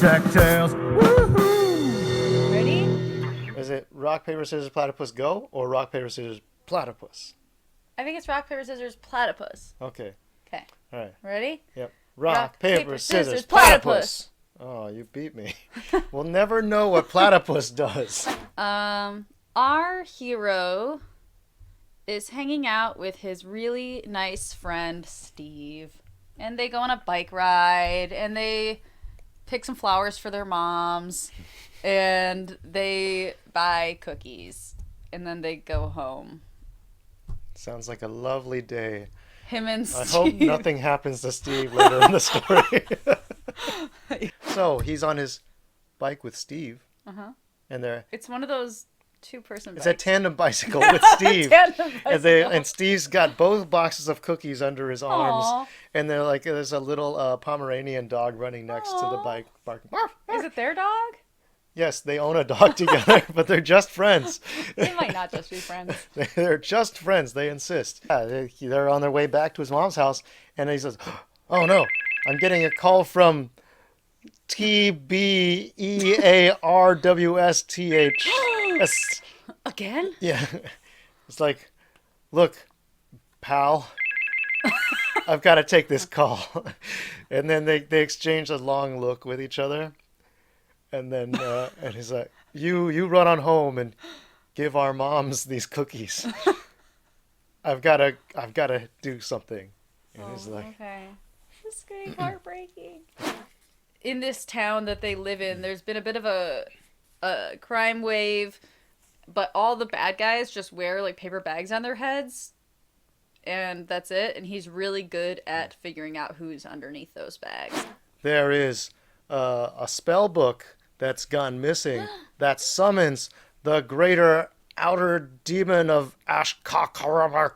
DeckTales. Woohoo! Ready? Is it rock, paper, scissors, platypus, go? Or rock, paper, scissors, platypus? I think it's rock, paper, scissors, platypus. Okay. Okay. All right. Ready? Yep. Rock, Rock, paper, paper, scissors, scissors, platypus. platypus. Oh, you beat me. We'll never know what platypus does. Our hero is hanging out with his really nice friend Steve. And they go on a bike ride and they pick some flowers for their moms and they buy cookies and then they go home. Sounds like a lovely day. Him and I Steve. hope nothing happens to Steve later in the story. So he's on his bike with Steve. Uh-huh. And they're It's one of those two-person it's bikes. a tandem bicycle with Steve. Tandem And Steve's got both boxes of cookies under his arms. Aw. And they're like there's a little Pomeranian dog running next to the Aw. bike barking. Is it their dog? Yes, they own a dog together, but they're just friends. They might not just be friends. They're just friends, they insist. Yeah, they're on their way back to his mom's house, and he says, "Oh no, I'm getting a call from T.B.E.A.R.W.S.T.H. Again? Yeah. It's like, look, pal, I've got to take this call." And then they exchange a long look with each other. And then and he's like, you run on home and give our moms these cookies. I've got to do something. And he's like, Okay. This is getting heartbreaking. In this town that they live in, there's been a bit of a crime wave, but all the bad guys just wear like paper bags on their heads, and that's it. And he's really good at figuring out who's underneath those bags. there is a spell book that's gone missing that summons the greater outer demon of Ashkakara.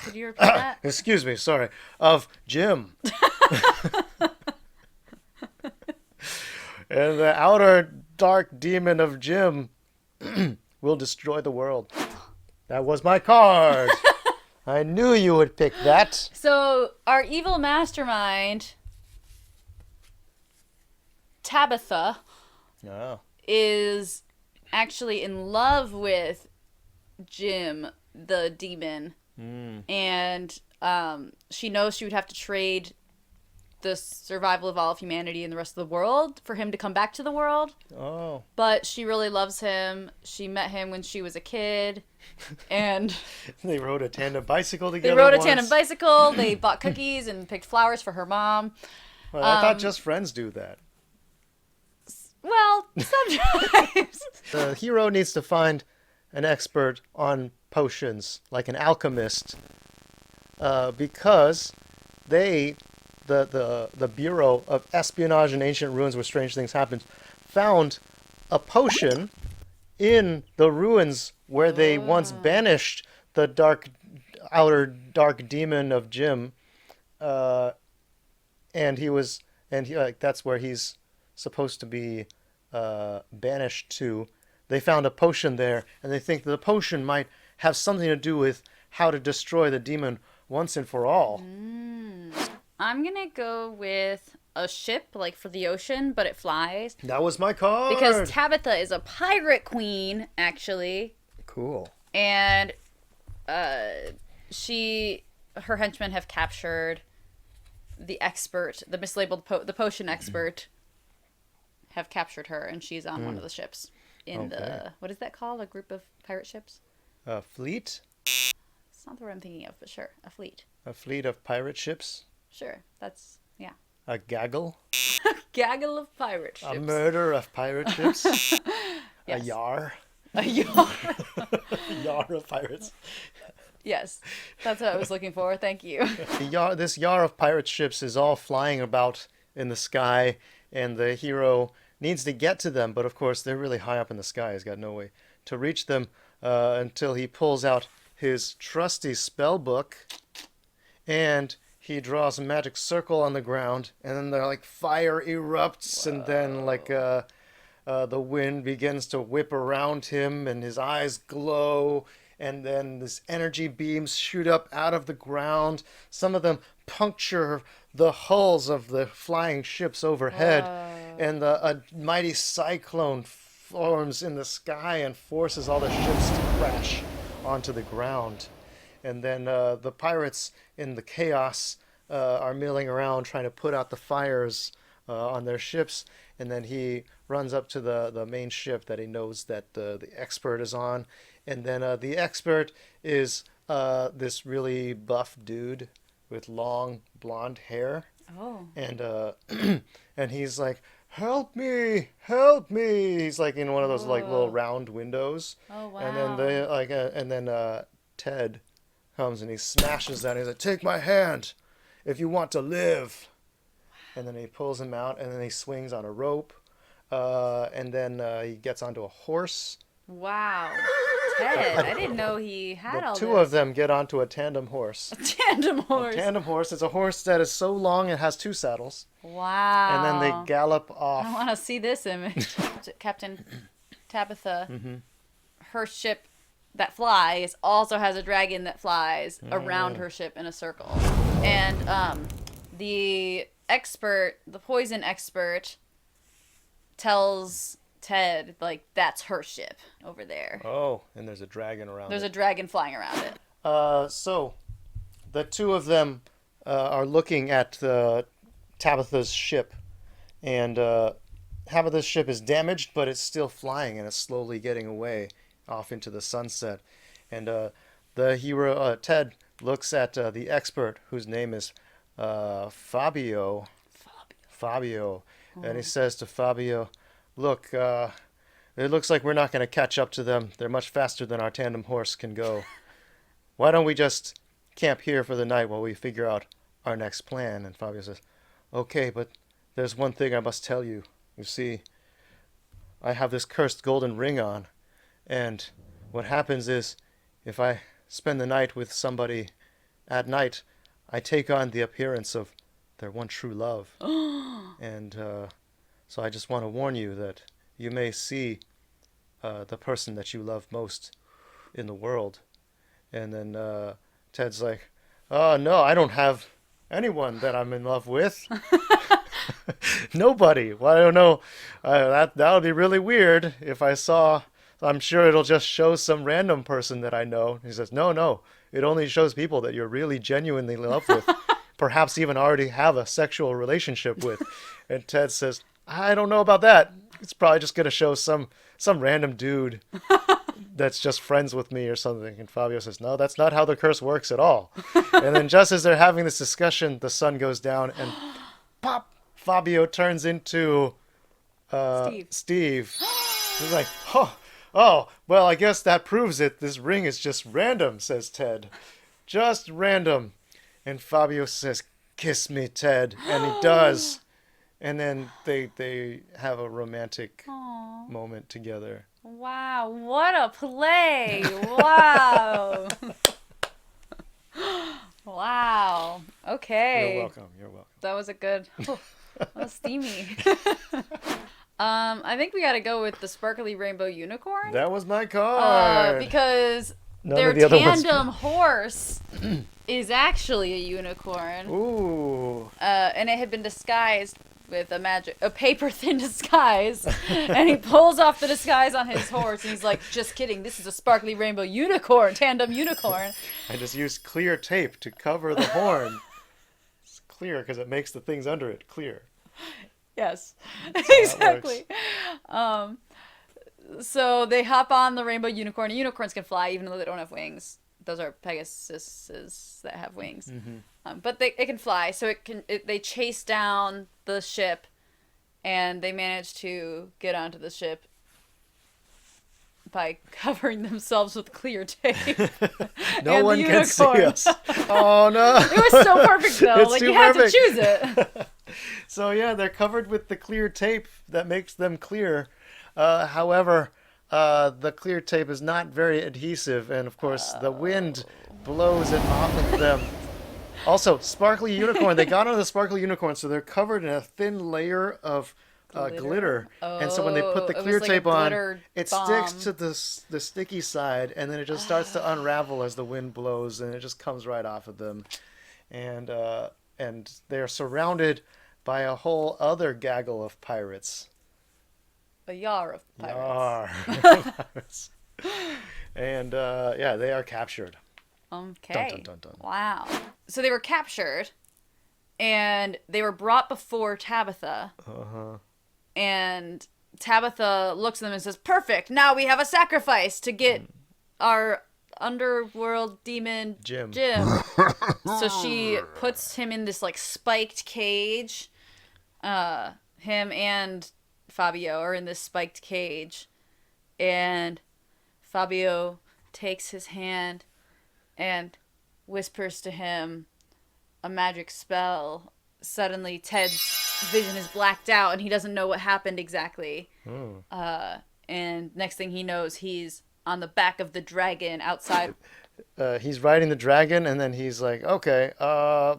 Could you repeat that? Excuse me, sorry. Of Jim. And the outer dark demon of Jim will destroy the world. That was my card. I knew you would pick that. So our evil mastermind, Tabitha, Oh. is actually in love with Jim, the demon, and she knows she would have to trade the survival of all of humanity and the rest of the world for him to come back to the world. Oh. But she really loves him. She met him when she was a kid, and They rode a tandem bicycle together. they rode a once. tandem bicycle. They bought cookies and picked flowers for her mom. Well, I thought just friends do that. Well, sometimes. The hero needs to find an expert on potions, like an alchemist, because the Bureau of Espionage and Ancient Ruins where Strange Things Happened found a potion in the ruins where they once banished the outer dark demon of Jim, and that's where he's supposed to be banished to. They found a potion there, and they think that the potion might have something to do with how to destroy the demon once and for all. I'm gonna go with a ship, like for the ocean, but it flies. That was my card. Because Tabitha is a pirate queen, actually, Cool. and her henchmen have captured the expert, the mislabeled the potion expert, have captured her, and she's on one of the ships in the, what is that called? A group of pirate ships? A fleet? It's not the word I'm thinking of, but sure, a fleet. A fleet of pirate ships? Sure, that's, yeah. A gaggle? Gaggle of pirate ships. A murder of pirate ships? Yes. A yar? A yar. Yarr of Pirates. Yes, that's what I was looking for. Thank you. This Yarr of Pirates ships is all flying about in the sky, and the hero needs to get to them, but of course they're really high up in the sky. He's got no way to reach them until he pulls out his trusty spell book, and he draws a magic circle on the ground, and then fire erupts. Whoa. And then the wind begins to whip around him, and his eyes glow, and then this energy beams shoot up out of the ground. Some of them puncture the hulls of the flying ships overhead, Whoa. and a mighty cyclone forms in the sky and forces all the ships to crash onto the ground. And then the pirates in the chaos are milling around trying to put out the fires on their ships. And then he runs up to the main ship that he knows that the expert is on. And then the expert is this really buff dude with long blonde hair. Oh. And and he's like, "Help me! Help me!" He's like in one of those like little Whoa. round windows. Oh, wow. And then they like and then Ted comes and he smashes that. And he's like, "Take my hand, if you want to live." And then he pulls him out, and then he swings on a rope, and then he gets onto a horse. Wow. Ted, I didn't know he had The all two this. of them get onto a tandem horse. Tandem horse. A tandem horse is a horse that is so long it has two saddles, Wow. and then they gallop I off. want to see this image. Captain Tabitha, her ship that flies also has a dragon that flies around her ship in a circle. And the expert, the poison expert, tells Ted, like, that's her ship over there. Oh, and there's a dragon around. There's it. a dragon flying around it. So the two of them are looking at Tabitha's ship, and Tabitha's ship is damaged, but it's still flying, and it's slowly getting away off into the sunset. And the hero, Ted, looks at the expert, whose name is Fabio. Fabio. And he says to Fabio, "Look, it looks like we're not going to catch up to them. They're much faster than our tandem horse can go. Why don't we just camp here for the night while we figure out our next plan?" And Fabio says, "Okay, but there's one thing I must tell you. You see, I have this cursed golden ring on, and what happens is, if I spend the night with somebody at night, I take on the appearance of their one true love. And so I just want to warn you that you may see the person that you love most in the world." And then Ted's like, "Oh, no, I don't have anyone that I'm in love with." Nobody. Well, I don't know. That would be really weird if I saw. I'm sure it'll just show some random person that I know. He says, no. It only shows people that you're really genuinely in love with. Perhaps even already have a sexual relationship with. And Ted says, "I don't know about that. It's probably just going to show some random dude that's just friends with me or something." And Fabio says, "No, that's not how the curse works at all." And then just as they're having this discussion, the sun goes down and pop, Fabio turns into Steve. He's like, oh, well, I guess that proves it. This ring is just random," says Ted. "Just random." And Fabio says, "Kiss me, Ted." And he does. And then they have a romantic moment together. Wow, what a play! Wow. Wow. Okay. You're welcome. You're welcome. That was a good. Oh, that was steamy. I think we got to go with the sparkly rainbow unicorn. That was my card. Because None their of the other ones- tandem horse is actually a unicorn. Ooh. And it had been disguised with a paper thin disguise. And he pulls off the disguise on his horse and he's like, "Just kidding, this is a sparkly rainbow unicorn, tandem unicorn." I just used clear tape to cover the horn. It's clear because it makes the things under it clear. Yes, That's how that exactly. So they hop on the rainbow unicorn. Unicorns can fly even though they don't have wings. Those are Pegasuses that have wings. Mm-hmm. But it can fly, so they chase down the ship, and they manage to get onto the ship by covering themselves with clear tape. No And one the can see unicorn. us. Oh no! It was so perfect though. It's Like too you had perfect. to choose it. So yeah, they're covered with the clear tape that makes them clear. However, the clear tape is not very adhesive, and of course the wind blows it off of them. Also, sparkly unicorn. They got on the sparkly unicorn, so they're covered in a thin layer of glitter. And so when they put the Oh, it clear was like a tape on, glitter it bomb. sticks to the sticky side, and then it just starts to unravel as the wind blows, and it just comes right off of them. And and they're surrounded by a whole other gaggle of pirates. A Yarr of Pirates. Yarr of Pirates. And yeah, they are captured. Okay. Dun, dun, dun, dun. Wow. So they were captured, and they were brought before Tabitha. Uh-huh. And Tabitha looks at them and says, "Perfect. Now we have a sacrifice to get our underworld demon Jim." So she puts him in this like spiked cage. Him and Fabio are in this spiked cage, and Fabio takes his hand and whispers to him a magic spell. Suddenly Ted's vision is blacked out and he doesn't know what happened exactly. And next thing he knows, he's on the back of the dragon outside. He's riding the dragon, and then he's like, okay, I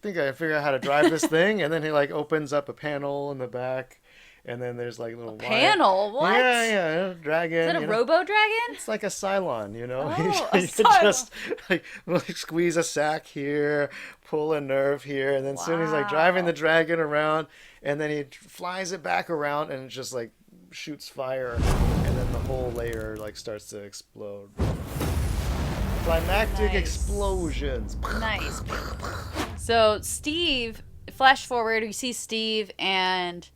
think I figured out how to drive this thing. And then he like opens up a panel in the back, and then there's like little Panel? What? Yeah, dragon. Is that a robo-dragon? It's like a Cylon, you know? Oh, you a could Cylon. just like squeeze a sack here, pull a nerve here, and then soon he's like driving the dragon around, and then he flies it back around, and it just like shoots fire, and then the whole layer like starts to explode. Climactic Nice. explosions. Nice. So Steve, flash forward, we see Steve and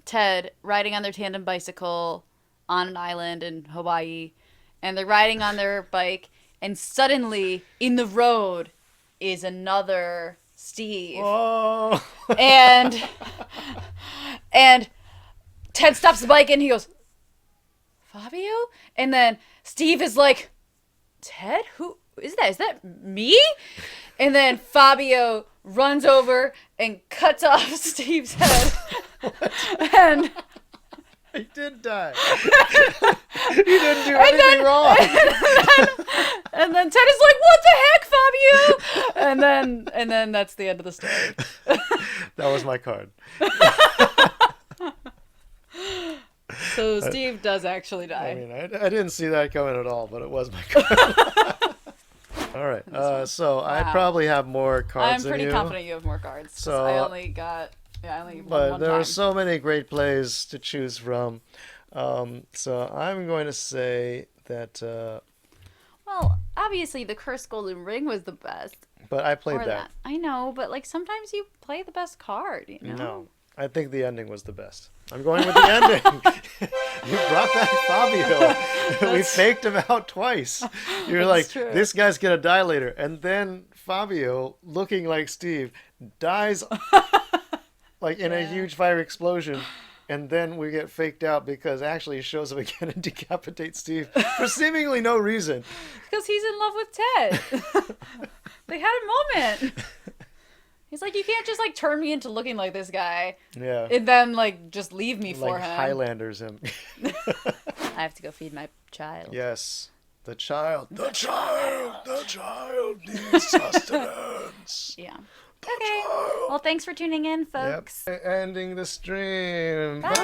Ted riding on their tandem bicycle on an island in Hawaii, and they're riding on their bike, and suddenly in the road is another Steve. Whoa! And Ted stops the bike and he goes, "Fabio?" And then Steve is like, "Ted? Who is that? Is that me?" And then Fabio runs over and cuts off Steve's head. And He did die. He didn't do anything wrong. and then Ted is like, "What the heck, Fabio?" And then that's the end of the story. That was my card. So Steve does actually die. I mean, I didn't see that coming at all, but it was my card. All right. So I probably have more cards I'm pretty than you. confident you have more cards. So, I only got won But one there time. are so many great plays to choose from. So I'm going to say that. Well, obviously the Cursed Golden Ring was the best. But I played Or that. I know, but like sometimes you play the best card, you know? No, I think the ending was the best. I'm going with the ending. You brought back Fabio. We faked him out twice. You're like, true. this guy's gonna die later, and then Fabio, looking like Steve, dies like in a huge fire explosion. And then we get faked out because actually he shows up again and decapitates Steve for seemingly no reason. Because he's in love with Ted. They had a moment. He's like, you can't just like turn me into looking like this guy Yeah. and then like just leave me for Like him. Highlanders him. I have to go feed my child. Yes. The child needs sustenance. Yeah. Okay. Well, thanks for tuning in, folks. Yep. Ending the stream. Bye.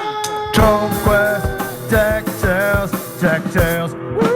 Troll Quest, DeckTales, DeckTales. Woo!